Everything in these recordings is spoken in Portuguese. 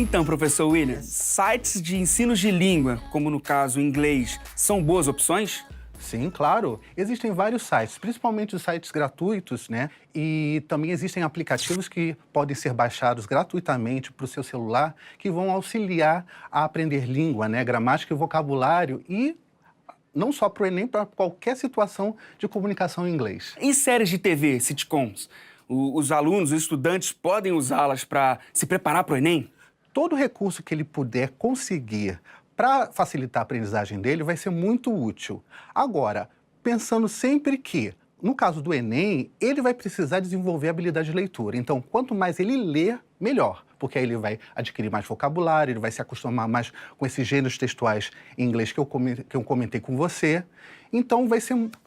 Então, professor William, sites de ensinos de língua, como no caso inglês, são boas opções? Sim, claro. Existem vários sites, principalmente os sites gratuitos, né? E também existem aplicativos que podem ser baixados gratuitamente para o seu celular, que vão auxiliar a aprender língua, né? Gramática e vocabulário e não só para o Enem, para qualquer situação de comunicação em inglês. Em séries de TV, sitcoms, os alunos, os estudantes podem usá-las para se preparar para o Enem? Todo recurso que ele puder conseguir para facilitar a aprendizagem dele vai ser muito útil. Agora, pensando sempre que, no caso do Enem, ele vai precisar desenvolver a habilidade de leitura. Então, quanto mais ele ler, melhor, porque aí ele vai adquirir mais vocabulário, ele vai se acostumar mais com esses gêneros textuais em inglês que eu comentei com você. Então,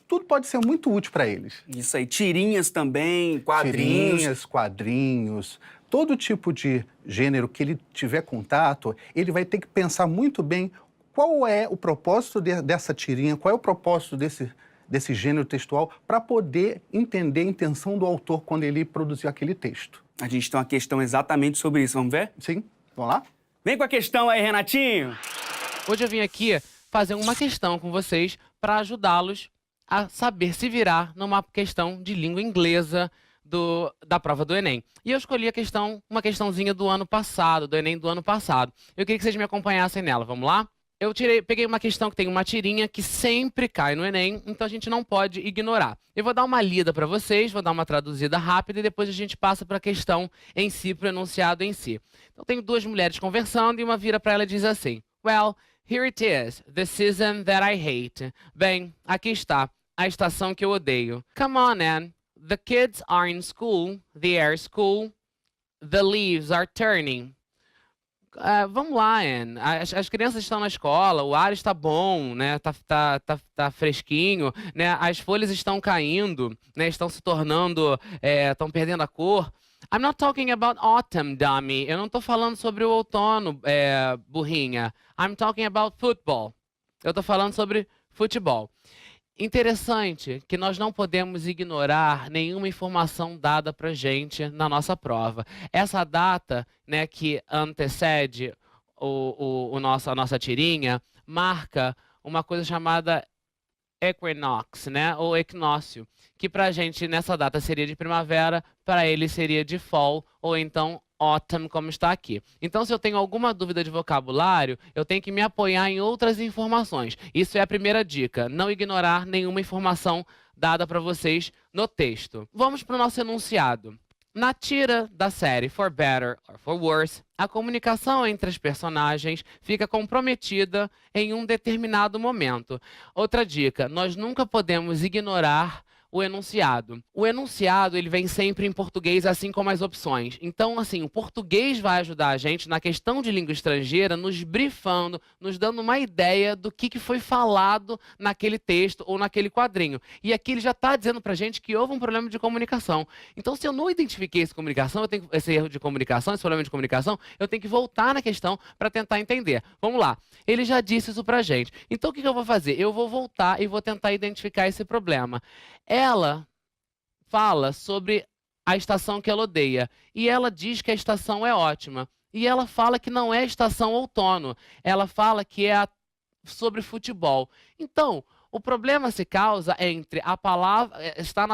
tudo pode ser muito útil para eles. Isso aí, tirinhas também, quadrinhos. Tirinhas, quadrinhos, todo tipo de gênero que ele tiver contato, ele vai ter que pensar muito bem qual é o propósito dessa tirinha, qual é o propósito desse gênero textual, para poder entender a intenção do autor quando ele produziu aquele texto. A gente tem uma questão exatamente sobre isso, vamos ver? Sim, vamos lá? Vem com a questão aí, Renatinho! Hoje eu vim aqui fazer uma questão com vocês para ajudá-los a saber se virar numa questão de língua inglesa da prova do Enem. E eu escolhi uma questãozinha do ano passado, do Enem do ano passado. Eu queria que vocês me acompanhassem nela, vamos lá? Peguei uma questão que tem uma tirinha que sempre cai no Enem, então a gente não pode ignorar. Eu vou dar uma lida para vocês, vou dar uma traduzida rápida e depois a gente passa para a questão em si, para o enunciado em si. Então tenho duas mulheres conversando e uma vira para ela e diz assim: Well, here it is, the season that I hate. Bem, aqui está, a estação que eu odeio. Come on, Anne. The kids are in school, they are school, the leaves are turning. Vamos lá, Anne. As crianças estão na escola, o ar está bom, né? Tá fresquinho, né? As folhas estão caindo, né? Estão se tornando, estão perdendo a cor. I'm not talking about autumn, dummy. Eu não estou falando sobre o outono, burrinha. I'm talking about football. Eu estou falando sobre futebol. Interessante que nós não podemos ignorar nenhuma informação dada para gente na nossa prova. Essa data, né, que antecede a nossa tirinha marca uma coisa chamada equinox, né, ou equinócio, que para a gente nessa data seria de primavera, para ele seria de fall ou então autumn, como está aqui. Então, se eu tenho alguma dúvida de vocabulário, eu tenho que me apoiar em outras informações. Isso é a primeira dica, não ignorar nenhuma informação dada para vocês no texto. Vamos para o nosso enunciado. Na tira da série For Better or For Worse, a comunicação entre as personagens fica comprometida em um determinado momento. Outra dica, nós nunca podemos ignorar o enunciado. O enunciado, ele vem sempre em português, assim como as opções. Então, assim, o português vai ajudar a gente na questão de língua estrangeira, nos brifando, nos dando uma ideia do que foi falado naquele texto ou naquele quadrinho. E aqui ele já está dizendo pra gente que houve um problema de comunicação. Então, se eu não identifiquei esse erro de comunicação, esse problema de comunicação, eu tenho que voltar na questão para tentar entender. Vamos lá. Ele já disse isso pra gente. Então, o que eu vou fazer? Eu vou voltar e vou tentar identificar esse problema. Ela fala sobre a estação que ela odeia. E ela diz que a estação é ótima. E ela fala que não é estação outono. Ela fala que é sobre futebol. Então, o problema se causa entre a palavra...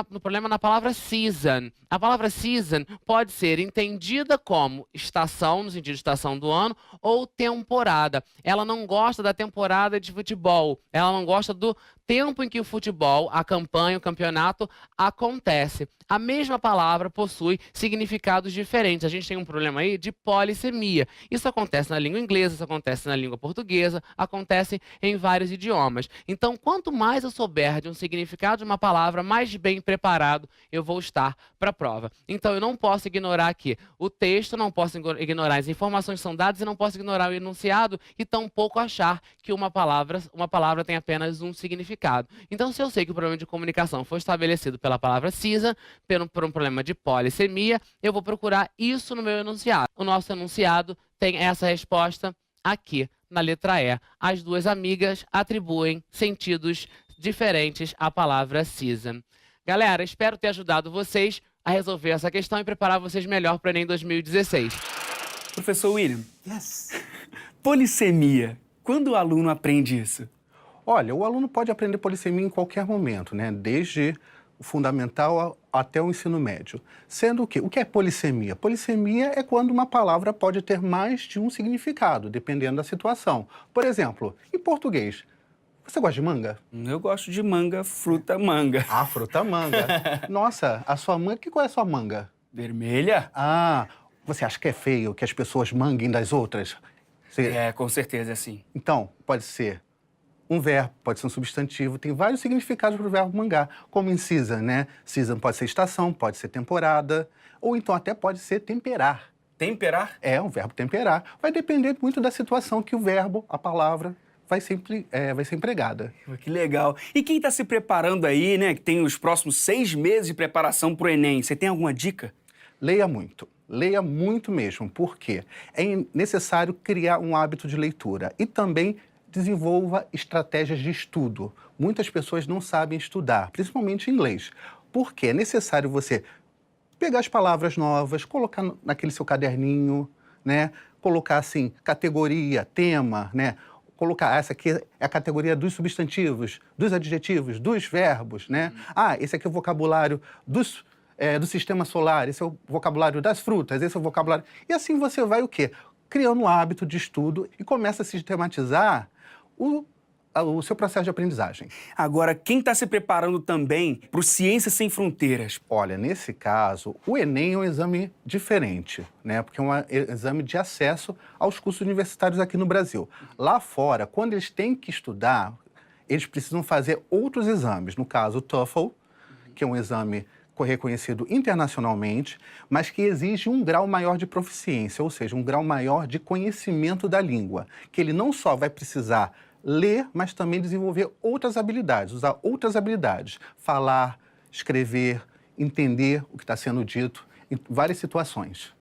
no problema na palavra season. A palavra season pode ser entendida como estação, no sentido de estação do ano, ou temporada. Ela não gosta da temporada de futebol. Ela não gosta do tempo em que o futebol, a campanha, o campeonato acontece. A mesma palavra possui significados diferentes. A gente tem um problema aí de polissemia. Isso acontece na língua inglesa, isso acontece na língua portuguesa, acontece em vários idiomas. Então, quanto mais eu souber de um significado de uma palavra, mais bem preparado eu vou estar para a prova. Então, eu não posso ignorar aqui o texto, não posso ignorar as informações que são dadas e não posso ignorar o enunciado e tampouco achar que uma palavra tem apenas um significado. Então, se eu sei que o problema de comunicação foi estabelecido pela palavra season, por um problema de polissemia, eu vou procurar isso no meu enunciado. O nosso enunciado tem essa resposta aqui, na letra E. As duas amigas atribuem sentidos diferentes à palavra season. Galera, espero ter ajudado vocês a resolver essa questão e preparar vocês melhor para o Enem 2016. Professor William, Yes. polissemia. Quando o aluno aprende isso? Olha, o aluno pode aprender polissemia em qualquer momento, né? Desde o fundamental até o ensino médio. Sendo o que é polissemia? Polissemia é quando uma palavra pode ter mais de um significado, dependendo da situação. Por exemplo, em português, você gosta de manga? Eu gosto de manga, fruta, manga. Ah, fruta manga. Nossa, a sua manga, qual é a sua manga? Vermelha? Ah, você acha que é feio que as pessoas manguem das outras? É, com certeza é assim. Então, pode ser um verbo, pode ser um substantivo, tem vários significados para o verbo mangar, como em season, né? Season pode ser estação, pode ser temporada, ou então até pode ser temperar. Temperar? É um verbo temperar. Vai depender muito da situação que o verbo, a palavra, vai ser empregada. Que legal. E quem está se preparando aí, né, que tem os próximos 6 meses de preparação para o Enem, você tem alguma dica? Leia muito mesmo, porque é necessário criar um hábito de leitura e também desenvolva estratégias de estudo. Muitas pessoas não sabem estudar, principalmente inglês, porque é necessário você pegar as palavras novas, colocar naquele seu caderninho, né? Colocar assim, categoria, tema, né? Colocar, essa aqui é a categoria dos substantivos, dos adjetivos, dos verbos, né? Ah, esse aqui é o vocabulário do sistema solar, esse é o vocabulário das frutas, esse é o vocabulário... E assim você vai o quê? Criando um hábito de estudo e começa a sistematizar o seu processo de aprendizagem. Agora, quem está se preparando também para o Ciências Sem Fronteiras? Olha, nesse caso, o Enem é um exame diferente, né? Porque é um exame de acesso aos cursos universitários aqui no Brasil. Lá fora, quando eles têm que estudar, eles precisam fazer outros exames. No caso, o TOEFL, que é um exame reconhecido internacionalmente, mas que exige um grau maior de proficiência, ou seja, um grau maior de conhecimento da língua, que ele não só vai precisar ler, mas também desenvolver outras habilidades, usar outras habilidades, falar, escrever, entender o que está sendo dito em várias situações.